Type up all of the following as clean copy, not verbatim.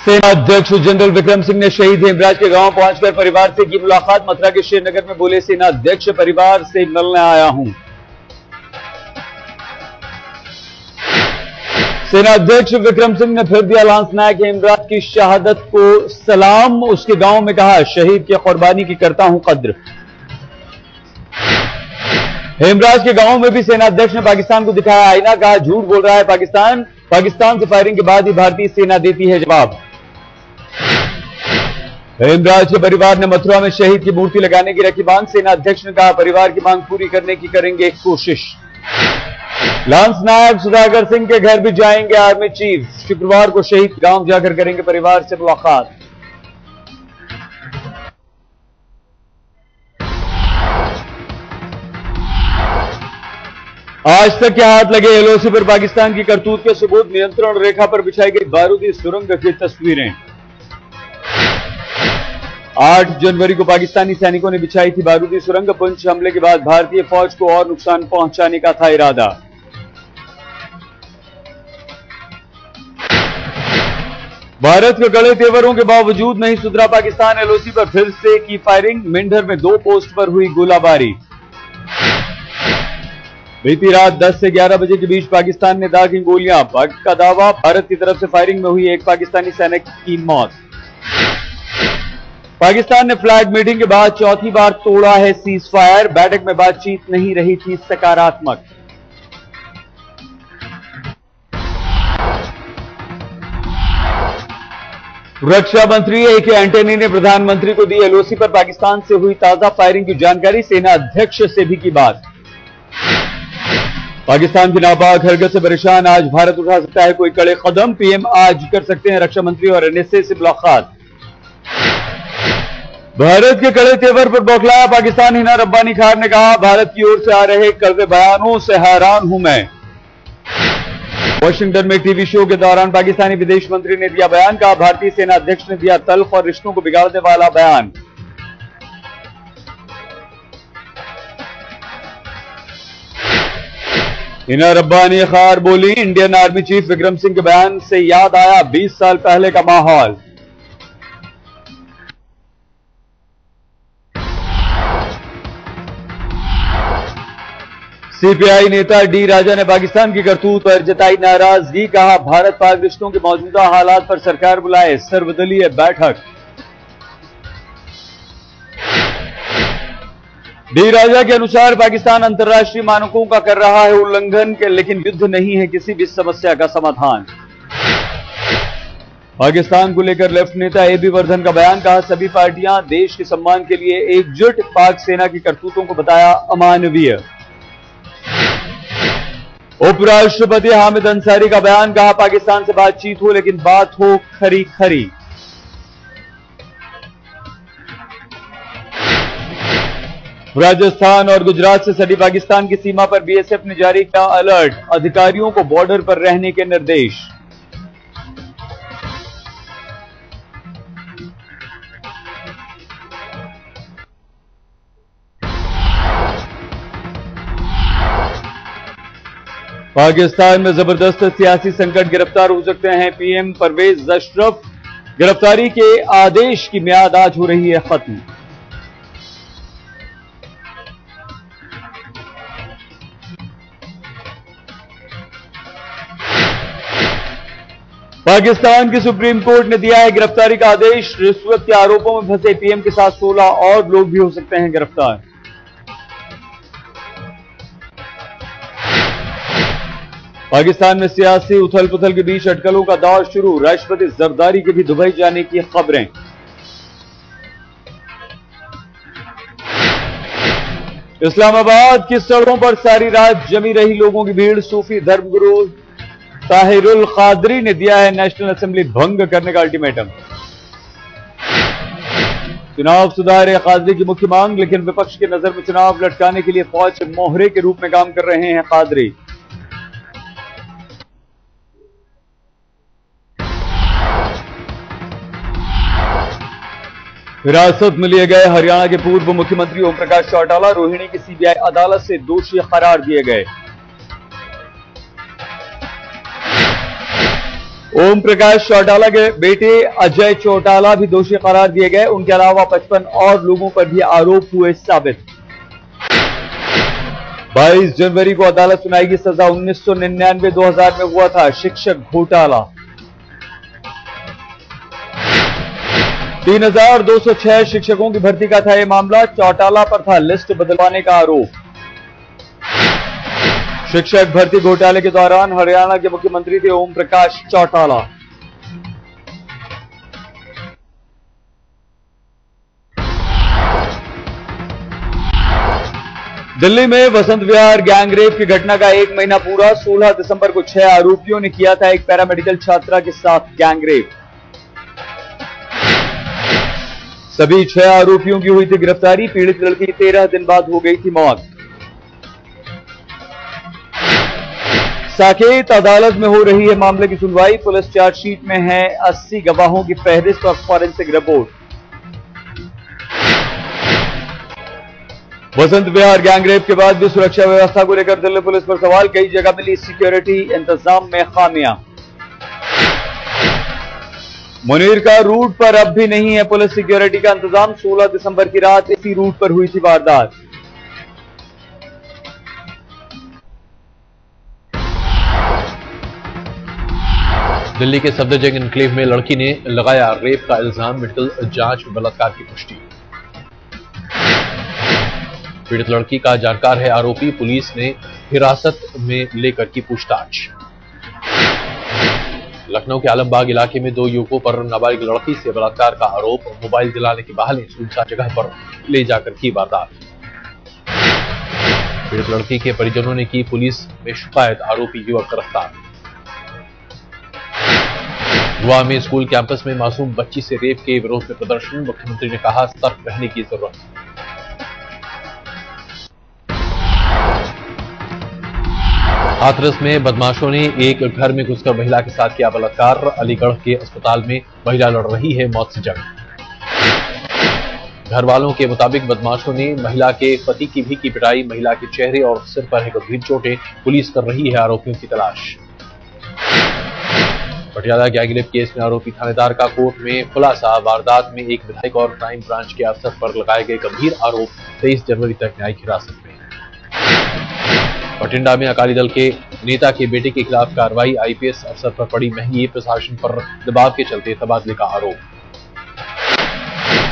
सेना अध्यक्ष जनरल विक्रम सिंह ने शहीद हेमराज के गांव पहुंचकर परिवार से की मुलाकात। मथुरा के श्रीनगर में बोले, सेना अध्यक्ष परिवार से मिलने आया हूं। सेना अध्यक्ष विक्रम सिंह ने फिर दिया लांसनायक हेमराज की शहादत को सलाम। उसके गांव में कहा, शहीद की कुर्बानी की करता हूं कद्र। हेमराज के गांव में भी सेना अध्यक्ष ने पाकिस्तान को दिखाया आईना, कहा झूठ बोल रहा है पाकिस्तान से फायरिंग के बाद ही भारतीय सेना देती है जवाब। हेमराज के परिवार ने मथुरा में शहीद की मूर्ति लगाने की रखी मांग। सेना अध्यक्ष ने कहा, परिवार की मांग पूरी करने की करेंगे कोशिश। लांसनायक सुधाकर सिंह के घर भी जाएंगे आर्मी चीफ। शुक्रवार को शहीद गांव जाकर करेंगे परिवार से मुलाकात। आज तक के हाथ लगे एलओसी पर पाकिस्तान की करतूत के सबूत। नियंत्रण रेखा पर बिछाई गई बारूदी सुरंग की तस्वीरें। 8 जनवरी को पाकिस्तानी सैनिकों ने बिछाई थी बारूदी सुरंग। पुंछ हमले के बाद भारतीय फौज को और नुकसान पहुंचाने का था इरादा। भारत के कड़े तेवरों के बावजूद नहीं सुधरा पाकिस्तान। एलओसी पर फिर से की फायरिंग। मेंढर में 2 पोस्ट पर हुई गोलाबारी। बीती रात 10 से 11 बजे के बीच पाकिस्तान ने दागी गोलियां। पाक का दावा, भारत की तरफ से फायरिंग में हुई एक पाकिस्तानी सैनिक की मौत। पाकिस्तान ने फ्लैग मीटिंग के बाद चौथी बार तोड़ा है सीज फायर। बैठक में बातचीत नहीं रही थी सकारात्मक। रक्षा मंत्री ए.के. एंटनी ने प्रधानमंत्री को दी एलओसी पर पाकिस्तान से हुई ताजा फायरिंग की जानकारी। सेना अध्यक्ष से भी की बात। पाकिस्तान की नापाक हरकत से परेशान, आज भारत उठा सकता है कोई कड़े कदम। पीएम आज कर सकते हैं रक्षा मंत्री और एनएसए से मुलाकात। भारत के कड़े तेवर पर बौखलाया पाकिस्तान। हिना रब्बानी खान ने कहा, भारत की ओर से आ रहे कड़वे बयानों से हैरान हूं मैं। वाशिंगटन में टीवी शो के दौरान पाकिस्तानी विदेश मंत्री ने दिया बयान। कहा, भारतीय सेना अध्यक्ष ने दिया तल्ख और रिश्तों को बिगाड़ने वाला बयान। हिना रब्बानी खार बोली, Indian army chief Vikram Singh के बयान से याद आया 20 साल पहले का माहौल। सीपीआई नेता डी राजा ने पाकिस्तान की करतूत पर जताई नाराजगी। कहा, भारत पाक रिश्तों के मौजूदा हालात पर सरकार बुलाए सर्वदलीय बैठक। डी राजा के अनुसार पाकिस्तान अंतर्राष्ट्रीय मानकों का कर रहा है उल्लंघन, लेकिन युद्ध नहीं है किसी भी समस्या का समाधान। पाकिस्तान को लेकर लेफ्ट नेता एबी वर्धन का बयान। कहा, सभी पार्टियां देश के सम्मान के लिए एकजुट। पाक सेना की करतूतों को बताया अमानवीय। उपराष्ट्रपति हामिद अंसारी का बयान। कहा, पाकिस्तान से बातचीत हो लेकिन बात हो खरी खरी। राजस्थान और गुजरात से सटी पाकिस्तान की सीमा पर बीएसएफ ने जारी किया अलर्ट। अधिकारियों को बॉर्डर पर रहने के निर्देश। पाकिस्तान में जबरदस्त सियासी संकट, गिरफ्तार हो सकते हैं पीएम परवेज अशरफ। गिरफ्तारी के आदेश की मियाद आज हो रही है खत्म। पाकिस्तान की सुप्रीम कोर्ट ने दिया है गिरफ्तारी का आदेश। रिश्वत के आरोपों में फंसे पीएम के साथ 16 और लोग भी हो सकते हैं गिरफ्तार। पाकिस्तान में सियासी उथल पुथल के बीच अटकलों का दौर शुरू। राष्ट्रपति जरदारी के भी दुबई जाने की खबरें। इस्लामाबाद की सड़कों पर सारी रात जमी रही लोगों की भीड़। सूफी धर्मगुरु ताहिरुल कादरी ने दिया है नेशनल असेंबली भंग करने का अल्टीमेटम। चुनाव सुधार है कादरी की मुख्य मांग, लेकिन विपक्ष की नजर में चुनाव लटकाने के लिए फौज के मोहरे के रूप में काम कर रहे हैं कादरी। हिरासत में लिए गए हरियाणा के पूर्व मुख्यमंत्री ओम प्रकाश चौटाला रोहिणी की सीबीआई अदालत से दोषी करार दिए गए। ओम प्रकाश चौटाला के बेटे अजय चौटाला भी दोषी करार दिए गए। उनके अलावा 55 और लोगों पर भी आरोप हुए साबित। 22 जनवरी को अदालत सुनाएगी सजा। 1999-2000 में हुआ था शिक्षक घोटाला। 3206 शिक्षकों की भर्ती का था यह मामला। चौटाला पर था लिस्ट बदलवाने का आरोप। शिक्षक भर्ती घोटाले के दौरान हरियाणा के मुख्यमंत्री थे ओम प्रकाश चौटाला। दिल्ली में वसंत विहार गैंगरेप की घटना का 1 महीना पूरा। 16 दिसंबर को 6 आरोपियों ने किया था एक पैरामेडिकल छात्रा के साथ गैंगरेप। सभी 6 आरोपियों की हुई थी गिरफ्तारी। पीड़ित लड़की 13 दिन बाद हो गई थी मौत। साकेत अदालत में हो रही है मामले की सुनवाई। पुलिस चार्जशीट में है 80 गवाहों की फहरिस्त और forensic report. Vasant Vihar gangrape के बाद भी सुरक्षा व्यवस्था को लेकर दिल्ली पुलिस पर सवाल। कई जगह मिली सिक्योरिटी इंतजाम में खामियां। मुनीर का रूट पर अब भी नहीं है पुलिस सिक्योरिटी का इंतजाम। 16 दिसंबर की रात इसी रूट पर हुई थी वारदात। दिल्ली के सफदरजंग एनक्लेव में लड़की ने लगाया रेप का इल्जाम। मेडिकल जांच में बलात्कार की पुष्टि। पीड़ित लड़की का जानकार है आरोपी। पुलिस ने हिरासत में लेकर की पूछताछ। लखनऊ के आलमबाग इलाके में 2 युवकों पर नाबालिग लड़की से बलात्कार का आरोप। मोबाइल दिलाने के बहाने सुनसान जगह पर ले जाकर की वारदात। पीड़ित लड़की के परिजनों ने की पुलिस में शिकायत। आरोपी युवक गिरफ्तार। गोवा में स्कूल कैंपस में मासूम बच्ची से रेप के विरोध में प्रदर्शन। मुख्यमंत्री ने कहा सतर्क रहने की जरूरत। हाथरस में बदमाशों ने एक घर में घुसकर महिला के साथ किया बलात्कार। अलीगढ़ के अस्पताल में महिला लड़ रही है मौत से जंग। घर वालों के मुताबिक बदमाशों ने महिला के पति की भी की पिटाई। महिला के चेहरे और सिर पर है गंभीर चोटें। पुलिस कर रही है आरोपियों की तलाश। पटियाला गैंगरेप केस में आरोपी थानेदार का कोर्ट में खुलासा। वारदात में एक विधायक और क्राइम ब्रांच के अफसर पर लगाए गए गंभीर आरोप। 23 जनवरी तक न्यायिक हिरासत में। बठिंडा में अकाली दल के नेता के बेटे के खिलाफ कार्रवाई। आईपीएस अफसर पर पड़ी महंगी। प्रशासन पर दबाव के चलते तबादले का आरोप।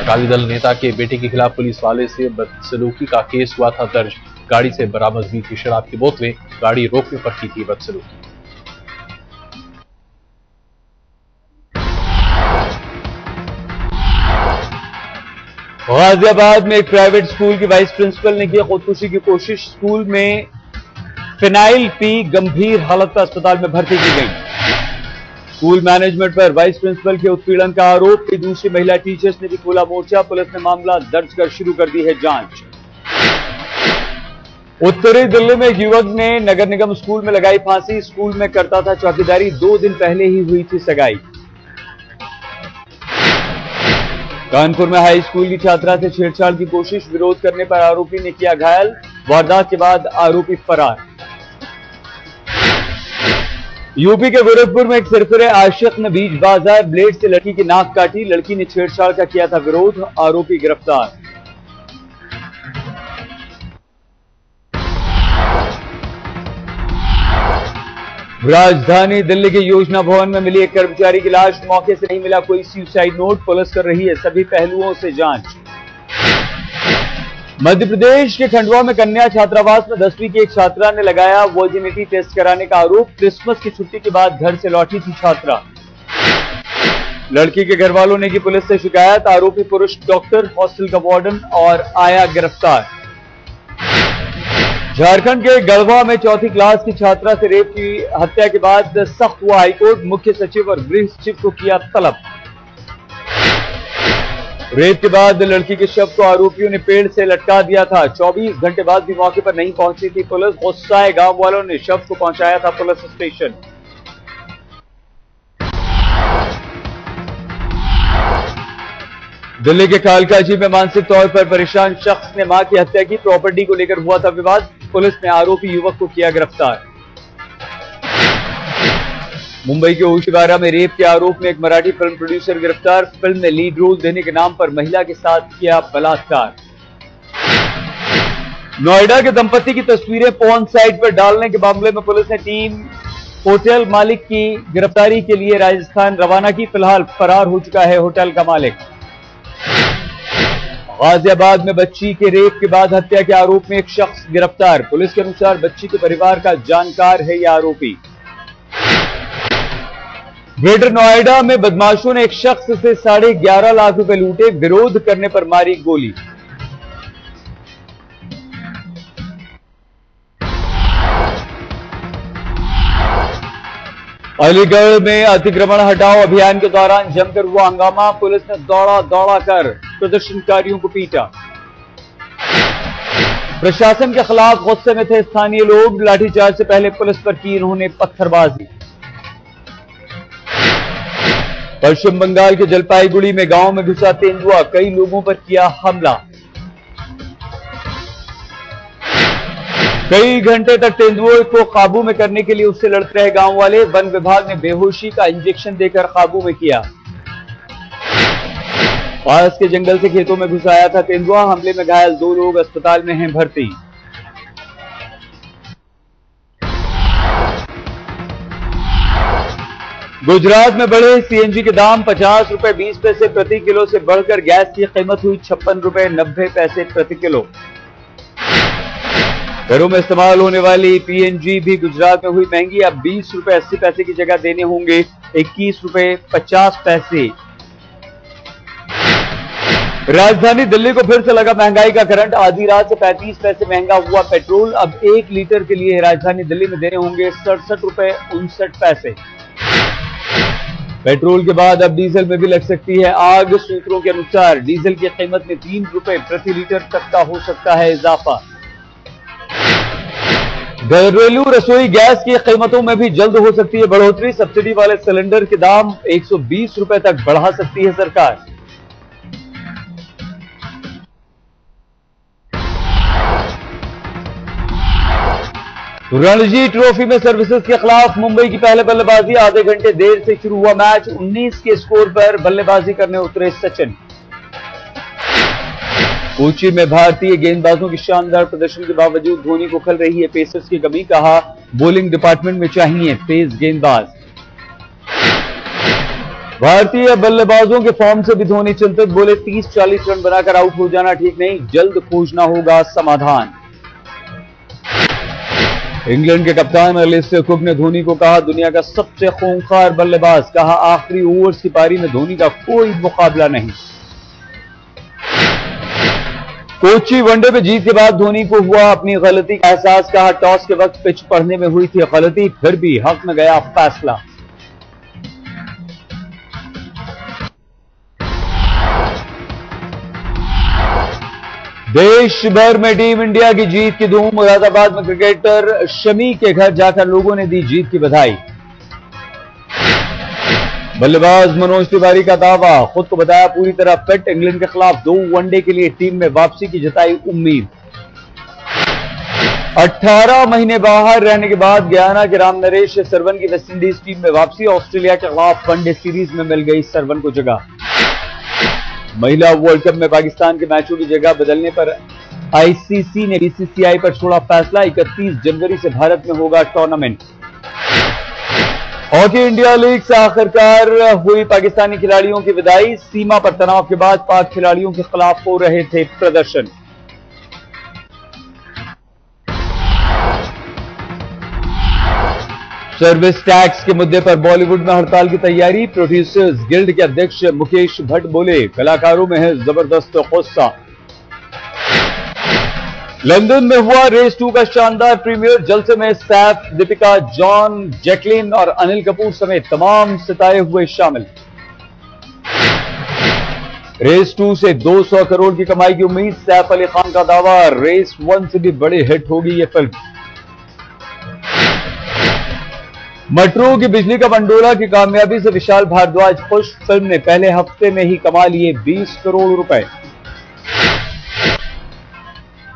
अकाली दल नेता के बेटे के खिलाफ पुलिस वाले से बदसलूकी का केस हुआ था दर्ज। गाड़ी से बरामद हुई थी शराब की बोतलें। गाड़ी रोकने पर की थी बदसलूकी। गाजियाबाद में एक प्राइवेट स्कूल की वाइस प्रिंसिपल ने की खुदकुशी की कोशिश। स्कूल में फिनाइल पी गंभीर हालत में अस्पताल में भर्ती की गई। स्कूल मैनेजमेंट पर वाइस प्रिंसिपल के उत्पीड़न का आरोप। दूसरी महिला टीचर्स ने भी खोला मोर्चा। पुलिस ने मामला दर्ज कर शुरू कर दी है जांच। उत्तरी दिल्ली में एक युवक ने नगर निगम स्कूल में लगाई फांसी। स्कूल में करता था चौकीदारी। 2 दिन पहले ही हुई थी सगाई। कानपुर में हाई स्कूल की छात्रा से छेड़छाड़ की कोशिश। विरोध करने पर आरोपी ने किया घायल। वारदात के बाद आरोपी फरार। यूपी के गोरखपुर में एक सिरफिरे आशिक ने बीच बाजार ब्लेड से लड़की की नाक काटी। लड़की ने छेड़छाड़ का किया था विरोध। आरोपी गिरफ्तार। राजधानी दिल्ली के योजना भवन में मिली एक कर्मचारी की लाश। मौके से नहीं मिला कोई सुसाइड नोट। पुलिस कर रही है सभी पहलुओं से जांच। मध्य प्रदेश के खंडवा में कन्या छात्रावास में 10वीं की एक छात्रा ने लगाया वर्जिनिटी टेस्ट कराने का आरोप। क्रिसमस की छुट्टी के बाद घर से लौटी थी छात्रा। लड़की के घर वालों ने की पुलिस से शिकायत। आरोपी पुरुष डॉक्टर, हॉस्टल का वार्डन और आया गिरफ्तार। झारखंड के गढ़वा में 4वीं क्लास की छात्रा से रेप की हत्या के बाद सख्त हुआ हाईकोर्ट। मुख्य सचिव और गृह सचिव को किया तलब। रेप के बाद लड़की के शव को आरोपियों ने पेड़ से लटका दिया था। 24 घंटे बाद भी मौके पर नहीं पहुंची थी पुलिस। गुस्साए गांव वालों ने शव को पहुंचाया था पुलिस स्टेशन। दिल्ली के कालकाजी में मानसिक तौर पर परेशान शख्स ने मां की हत्या की। प्रॉपर्टी को लेकर हुआ था विवाद। पुलिस ने आरोपी युवक को किया गिरफ्तार। मुंबई के ओशिवारा में रेप के आरोप में एक मराठी फिल्म प्रोड्यूसर गिरफ्तार। फिल्म में लीड रोल देने के नाम पर महिला के साथ किया बलात्कार। नोएडा के दंपति की तस्वीरें पोर्न साइट पर डालने के मामले में पुलिस ने टीम होटल मालिक की गिरफ्तारी के लिए राजस्थान रवाना की। फिलहाल फरार हो चुका है होटल का मालिक। गाजियाबाद में बच्ची के रेप के बाद हत्या के आरोप में एक शख्स गिरफ्तार। पुलिस के अनुसार बच्ची के परिवार का जानकार है यह आरोपी। ग्रेटर नोएडा में बदमाशों ने एक शख्स से 11.5 लाख रुपए लूटे। विरोध करने पर मारी गोली। अलीगढ़ में अतिक्रमण हटाओ अभियान के दौरान जमकर हुआ हंगामा। पुलिस ने दौड़ा कर प्रदर्शनकारियों को पीटा। प्रशासन के खिलाफ गुस्से में थे स्थानीय लोग। लाठीचार्ज से पहले पुलिस पर की इन्होंने पत्थरबाजी। पश्चिम बंगाल के जलपाईगुड़ी में गांव में घुसा तेंदुआ, कई लोगों पर किया हमला। कई घंटे तक तेंदुए को काबू में करने के लिए उससे लड़ते रहे गांव वाले। वन विभाग ने बेहोशी का इंजेक्शन देकर काबू में किया। पास के जंगल से खेतों में घुस आया था तेंदुआ। हमले में घायल 2 लोग अस्पताल में हैं भर्ती। गुजरात में बढ़े सीएनजी के दाम। 50 रुपए 20 पैसे प्रति किलो से बढ़कर गैस की कीमत हुई 56 रुपए 90 पैसे प्रति किलो। घरों में इस्तेमाल होने वाली पीएनजी भी गुजरात में हुई महंगी। अब 20 रुपए 80 पैसे की जगह देने होंगे 21 रुपए 50 पैसे। राजधानी दिल्ली को फिर से लगा महंगाई का करंट। आधी रात से 35 पैसे महंगा हुआ पेट्रोल। अब 1 लीटर के लिए राजधानी दिल्ली में देने होंगे 67 रुपए 59 पैसे। पेट्रोल के बाद अब डीजल में भी लग सकती है आग। सूत्रों के अनुसार डीजल की कीमत में 3 रुपए प्रति लीटर तक का हो सकता है इजाफा। घरेलू रसोई गैस की कीमतों में भी जल्द हो सकती है बढ़ोतरी। सब्सिडी वाले सिलेंडर के दाम 120 रुपए तक बढ़ा सकती है सरकार। रणजी ट्रॉफी में सर्विसेज के खिलाफ मुंबई की पहले बल्लेबाजी। आधे घंटे देर से शुरू हुआ मैच। 19 के स्कोर पर बल्लेबाजी करने उतरे सचिन। कोची में भारतीय गेंदबाजों की शानदार प्रदर्शन के बावजूद धोनी को खल रही है पेसर्स की कमी। कहा बॉलिंग डिपार्टमेंट में चाहिए तेज गेंदबाज। भारतीय बल्लेबाजों के फॉर्म से भी धोनी चिंतित। बोले 30-40 रन बनाकर आउट हो जाना ठीक नहीं, जल्द खोजना होगा समाधान। इंग्लैंड के कप्तान एलिस्टर कुक ने धोनी को कहा दुनिया का सबसे खूंखार बल्लेबाज। कहा आखिरी ओवर्स की पारी में धोनी का कोई मुकाबला नहीं। कोची वनडे में जीत के बाद धोनी को हुआ अपनी गलती का एहसास। कहा टॉस के वक्त पिच पढ़ने में हुई थी गलती, फिर भी हक में गया फैसला। देश भर में टीम इंडिया की जीत की धूम। मुरादाबाद में क्रिकेटर शमी के घर जाकर लोगों ने दी जीत की बधाई। बल्लेबाज मनोज तिवारी का दावा, खुद को बताया पूरी तरह फिट। इंग्लैंड के खिलाफ 2 वनडे के लिए टीम में वापसी की जताई उम्मीद। 18 महीने बाहर रहने के बाद गयाना के रामनरेश सरवन की वेस्टइंडीज टीम में वापसी। ऑस्ट्रेलिया के खिलाफ वनडे सीरीज में मिल गई सरवन को जगह। महिला वर्ल्ड कप में पाकिस्तान के मैचों की जगह बदलने पर आईसीसी ने बीसीसीआई पर छोड़ा फैसला। 31 जनवरी से भारत में होगा टूर्नामेंट। हॉकी इंडिया लीग से आखिरकार हुई पाकिस्तानी खिलाड़ियों की विदाई। सीमा पर तनाव के बाद पाक खिलाड़ियों के खिलाफ हो रहे थे प्रदर्शन। सर्विस टैक्स के मुद्दे पर बॉलीवुड में हड़ताल की तैयारी। प्रोड्यूसर्स गिल्ड के अध्यक्ष मुकेश भट्ट बोले कलाकारों में है जबरदस्त गुस्सा। लंदन में हुआ रेस 2 का शानदार प्रीमियर। जलसे में सैफ, दीपिका, जॉन, जैकलिन और अनिल कपूर समेत तमाम सितारे हुए शामिल। रेस 2 से 200 करोड़ की कमाई की उम्मीद। सैफ अली खान का दावा रेस 1 से भी बड़ी हिट होगी ये फिल्म। मेट्रो की बिजली का मंडोला की कामयाबी से विशाल भारद्वाज खुश। फिल्म ने पहले हफ्ते में ही कमा लिए 20 करोड़ रुपए।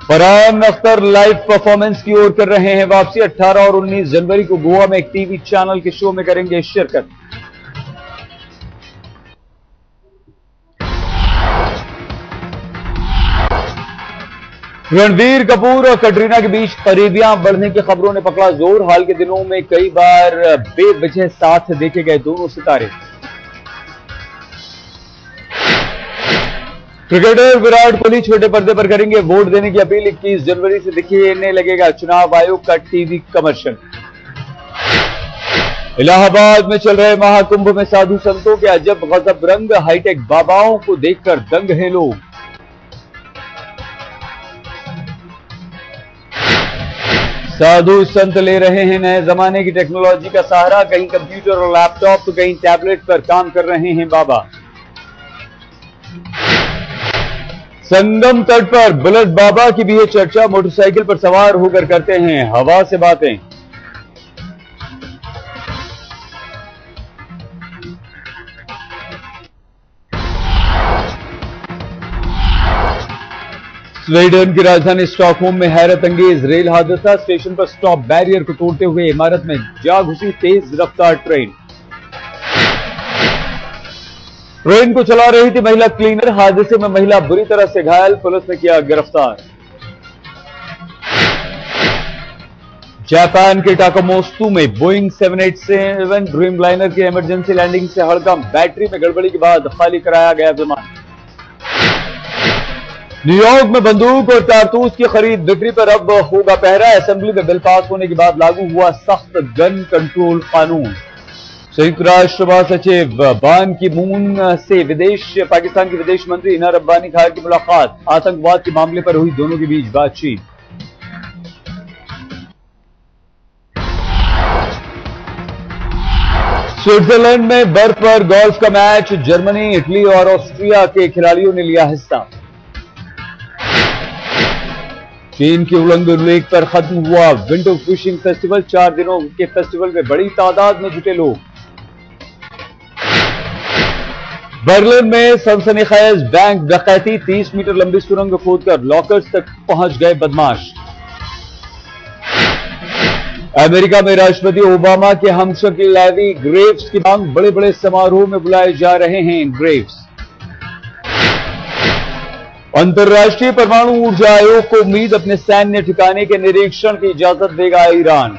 फरहान अख्तर लाइव परफॉर्मेंस की ओर कर रहे हैं वापसी। 18 और 19 जनवरी को गोवा में एक टीवी चैनल के शो में करेंगे शिरकत। रणबीर कपूर और कटरीना के बीच करीबियां बढ़ने की खबरों ने पकड़ा जोर। हाल के दिनों में कई बार बेवजह साथ देखे गए दोनों सितारे। क्रिकेटर विराट कोहली छोटे पर्दे पर करेंगे वोट देने की अपील। 21 जनवरी से दिखने लगेगा चुनाव आयोग का टीवी कमर्शियल। इलाहाबाद में चल रहे महाकुंभ में साधु संतों के अजब गजब रंग। हाईटेक बाबाओं को देखकर दंग हैं लोग। साधु संत ले रहे हैं नए जमाने की टेक्नोलॉजी का सहारा। कहीं कंप्यूटर और लैपटॉप तो कहीं टैबलेट पर काम कर रहे हैं बाबा। संगम तट पर बुलेट बाबा की भी है चर्चा। मोटरसाइकिल पर सवार होकर करते हैं हवा से बातें। स्वीडन की राजधानी स्टॉकहोम में हैरत अंगेज रेल हादसा। स्टेशन पर स्टॉप बैरियर को तोड़ते हुए इमारत में जा घुसी तेज रफ्तार ट्रेन। ट्रेन को चला रही थी महिला क्लीनर। हादसे में महिला बुरी तरह से घायल, पुलिस ने किया गिरफ्तार। जापान के टाकामोत्सु में बोइंग 787 ड्रीमलाइनर की इमरजेंसी लैंडिंग से हड़कंप। बैटरी में गड़बड़ी के बाद खाली कराया गया विमान। न्यूयॉर्क में बंदूक और कारतूस की खरीद बिक्री पर अब होगा पहरा। असेंबली में बिल पास होने के बाद लागू हुआ सख्त गन कंट्रोल कानून। संयुक्त राष्ट्र महासचिव बान की मून से पाकिस्तान की विदेश मंत्री इना रब्बानी खान की मुलाकात। आतंकवाद के मामले पर हुई दोनों के बीच बातचीत। स्विट्जरलैंड में बर्फ पर गोल्फ का मैच। जर्मनी, इटली और ऑस्ट्रिया के खिलाड़ियों ने लिया हिस्सा। चीन के उलंग लेक पर खत्म हुआ विंडो फिशिंग फेस्टिवल। 4 दिनों के फेस्टिवल में बड़ी तादाद में जुटे लोग। बर्लिन में सनसनीखेज बैंक डकैती। 30 मीटर लंबी सुरंग खोदकर लॉकर्स तक पहुंच गए बदमाश। अमेरिका में राष्ट्रपति ओबामा के हमशक्ल लैरी ग्रेव्स की मांग। बड़े बड़े समारोह में बुलाए जा रहे हैं ग्रेव्स। अंतर्राष्ट्रीय परमाणु ऊर्जा आयोग को उम्मीद अपने सैन्य ठिकाने के निरीक्षण की इजाजत देगा ईरान।